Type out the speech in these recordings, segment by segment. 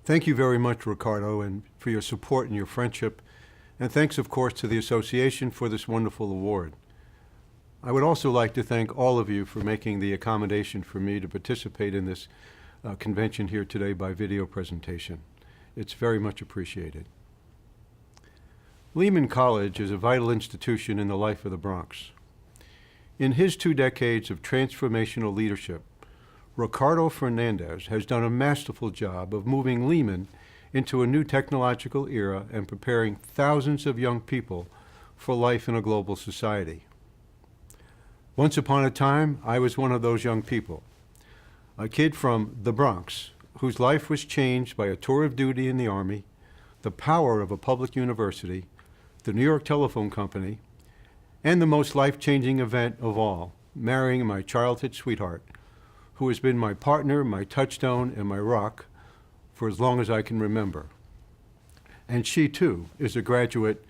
Thank you very much, Ricardo, and for your support and your friendship. And thanks, of course, to the association for this wonderful award. I would also like to thank all of you for making the accommodation for me to participate in this convention here today by video presentation. It's very much appreciated. Lehman College is a vital institution in the life of the Bronx. In his 2 decades of transformational leadership, Ricardo Fernández has done a masterful job of moving Lehman into a new technological era and preparing thousands of young people for life in a global society. Once upon a time, I was one of those young people, a kid from the Bronx, whose life was changed by a tour of duty in the Army, the power of a public university, the New York Telephone Company, and the most life-changing event of all, marrying my childhood sweetheart, who has been my partner, my touchstone, and my rock for as long as I can remember. And she, too, is a graduate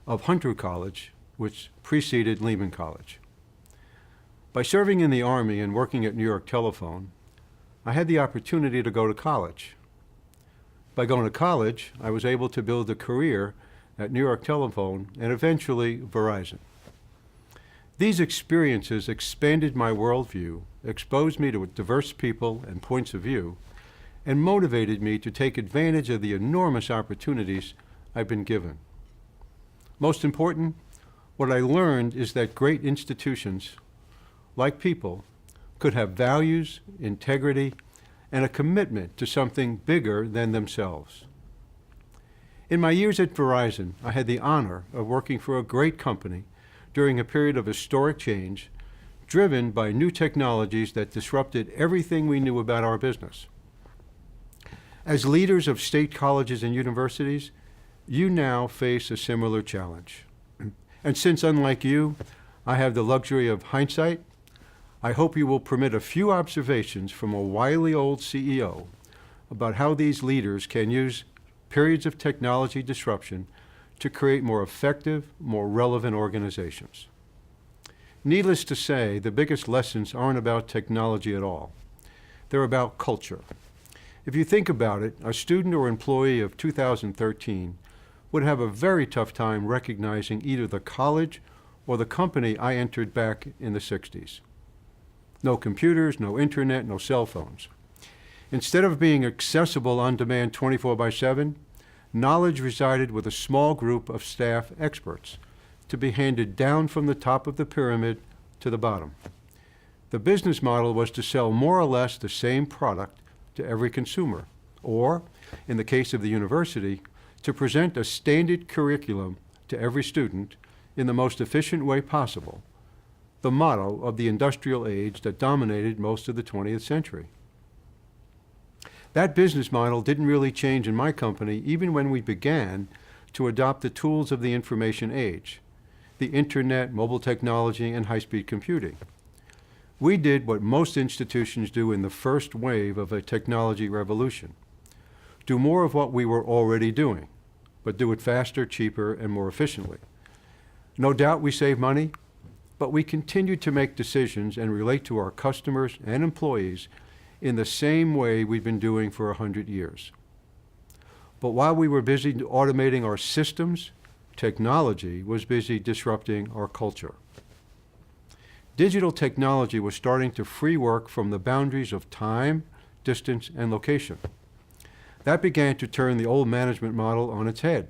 of Hunter College, which preceded Lehman College. By serving in the Army and working at New York Telephone, I had the opportunity to go to college. By going to college, I was able to build a career at New York Telephone and eventually Verizon. These experiences expanded my worldview, exposed me to diverse people and points of view, and motivated me to take advantage of the enormous opportunities I've been given. Most important, what I learned is that great institutions, like people, could have values, integrity, and a commitment to something bigger than themselves. In my years at Verizon, I had the honor of working for a great company during a period of historic change, driven by new technologies that disrupted everything we knew about our business. As leaders of state colleges and universities, you now face a similar challenge. And since, unlike you, I have the luxury of hindsight, I hope you will permit a few observations from a wily old CEO about how these leaders can use periods of technology disruption to create more effective, more relevant organizations. Needless to say, the biggest lessons aren't about technology at all. They're about culture. If you think about it, a student or employee of 2013 would have a very tough time recognizing either the college or the company I entered back in the 60s. No computers, no internet, no cell phones. Instead of being accessible on demand 24/7, knowledge resided with a small group of staff experts to be handed down from the top of the pyramid to the bottom. The business model was to sell more or less the same product to every consumer, or, in the case of the university, to present a standard curriculum to every student in the most efficient way possible, the motto of the industrial age that dominated most of the 20th century. That business model didn't really change in my company even when we began to adopt the tools of the information age, the internet, mobile technology, and high-speed computing. We did what most institutions do in the first wave of a technology revolution: do more of what we were already doing, but do it faster, cheaper, and more efficiently. No doubt we save money, but we continue to make decisions and relate to our customers and employees in the same way we've been doing for 100 years. But while we were busy automating our systems, technology was busy disrupting our culture. Digital technology was starting to free work from the boundaries of time, distance, and location. That began to turn the old management model on its head.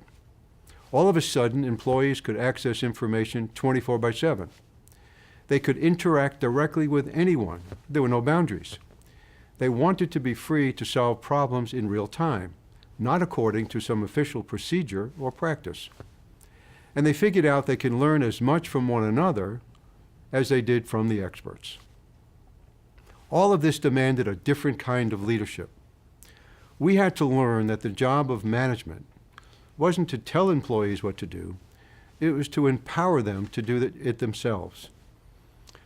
All of a sudden, employees could access information 24/7. They could interact directly with anyone. There were no boundaries. They wanted to be free to solve problems in real time, not according to some official procedure or practice. And they figured out they can learn as much from one another as they did from the experts. All of this demanded a different kind of leadership. We had to learn that the job of management wasn't to tell employees what to do, it was to empower them to do it themselves.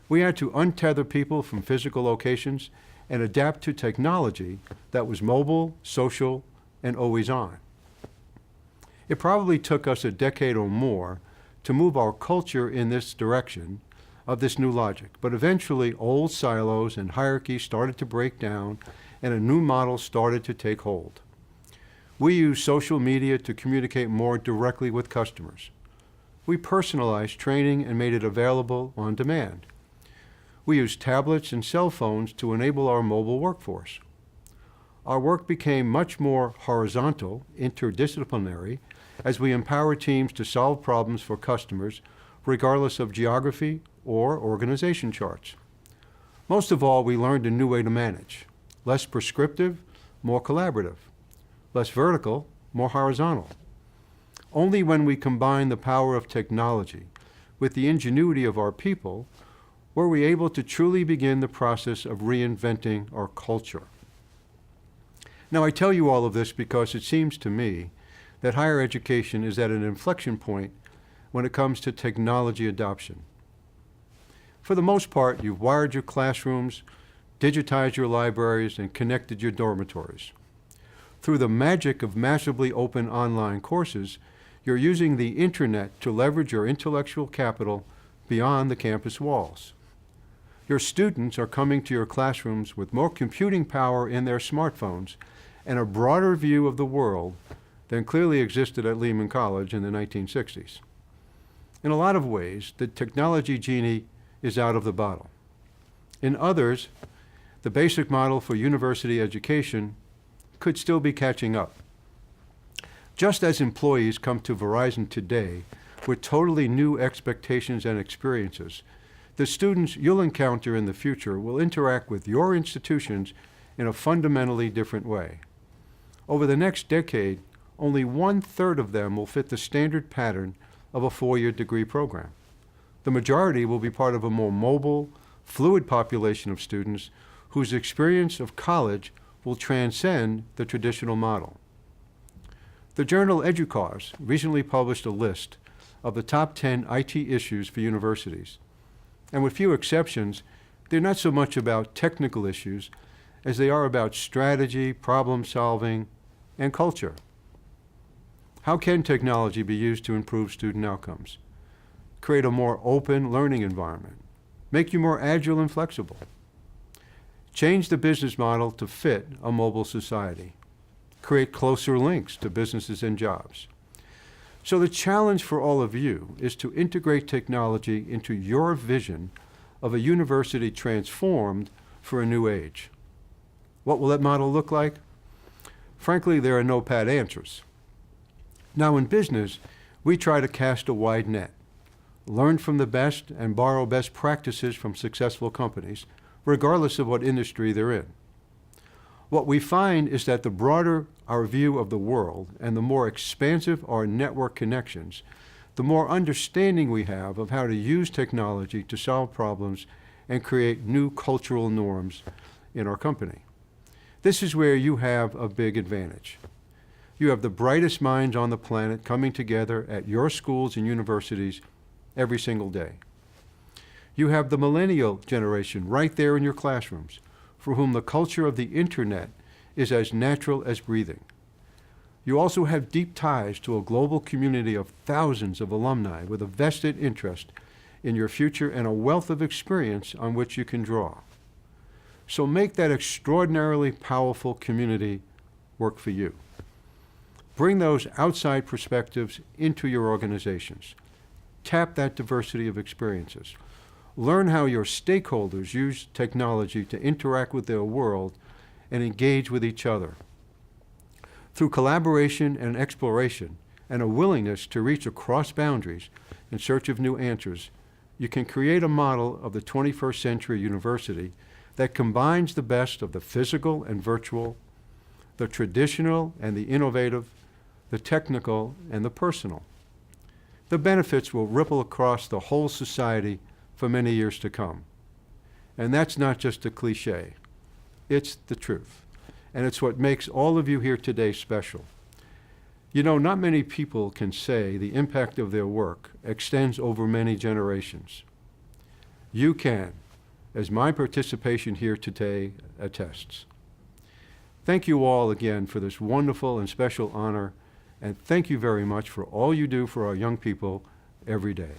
We had to untether people from physical locations and adapt to technology that was mobile, social, and always on. It probably took us a decade or more to move our culture in this direction of this new logic, but eventually old silos and hierarchies started to break down and a new model started to take hold. We use social media to communicate more directly with customers. We personalized training and made it available on demand. We use tablets and cell phones to enable our mobile workforce. Our work became much more horizontal, interdisciplinary, as we empower teams to solve problems for customers, regardless of geography or organization charts. Most of all, we learned a new way to manage. Less prescriptive, more collaborative. Less vertical, more horizontal. Only when we combine the power of technology with the ingenuity of our people were we able to truly begin the process of reinventing our culture. Now, I tell you all of this because it seems to me that higher education is at an inflection point when it comes to technology adoption. For the most part, you've wired your classrooms, digitized your libraries, and connected your dormitories. Through the magic of massively open online courses, you're using the internet to leverage your intellectual capital beyond the campus walls. Your students are coming to your classrooms with more computing power in their smartphones and a broader view of the world than clearly existed at Lehman College in the 1960s. In a lot of ways, the technology genie is out of the bottle. In others, the basic model for university education could still be catching up. Just as employees come to Verizon today with totally new expectations and experiences, the students you'll encounter in the future will interact with your institutions in a fundamentally different way. Over the next decade, only 1/3 of them will fit the standard pattern of a 4-year degree program. The majority will be part of a more mobile, fluid population of students whose experience of college will transcend the traditional model. The journal EDUCAUSE recently published a list of the top 10 IT issues for universities. And with few exceptions, they're not so much about technical issues as they are about strategy, problem solving, and culture. How can technology be used to improve student outcomes? Create a more open learning environment. Make you more agile and flexible. Change the business model to fit a mobile society. Create closer links to businesses and jobs. So the challenge for all of you is to integrate technology into your vision of a university transformed for a new age. What will that model look like? Frankly, there are no pat answers. Now in business, we try to cast a wide net, learn from the best and borrow best practices from successful companies, regardless of what industry they're in. What we find is that the broader our view of the world and the more expansive our network connections, the more understanding we have of how to use technology to solve problems and create new cultural norms in our company. This is where you have a big advantage. You have the brightest minds on the planet coming together at your schools and universities every single day. You have the millennial generation right there in your classrooms, for whom the culture of the internet is as natural as breathing. You also have deep ties to a global community of thousands of alumni with a vested interest in your future and a wealth of experience on which you can draw. So make that extraordinarily powerful community work for you. Bring those outside perspectives into your organizations. Tap that diversity of experiences. Learn how your stakeholders use technology to interact with their world and engage with each other. Through collaboration and exploration and a willingness to reach across boundaries in search of new answers, you can create a model of the 21st century university that combines the best of the physical and virtual, the traditional and the innovative, the technical and the personal. The benefits will ripple across the whole society for many years to come. And that's not just a cliche. It's the truth. And it's what makes all of you here today special. You know, not many people can say the impact of their work extends over many generations. You can, as my participation here today attests. Thank you all again for this wonderful and special honor, and thank you very much for all you do for our young people every day.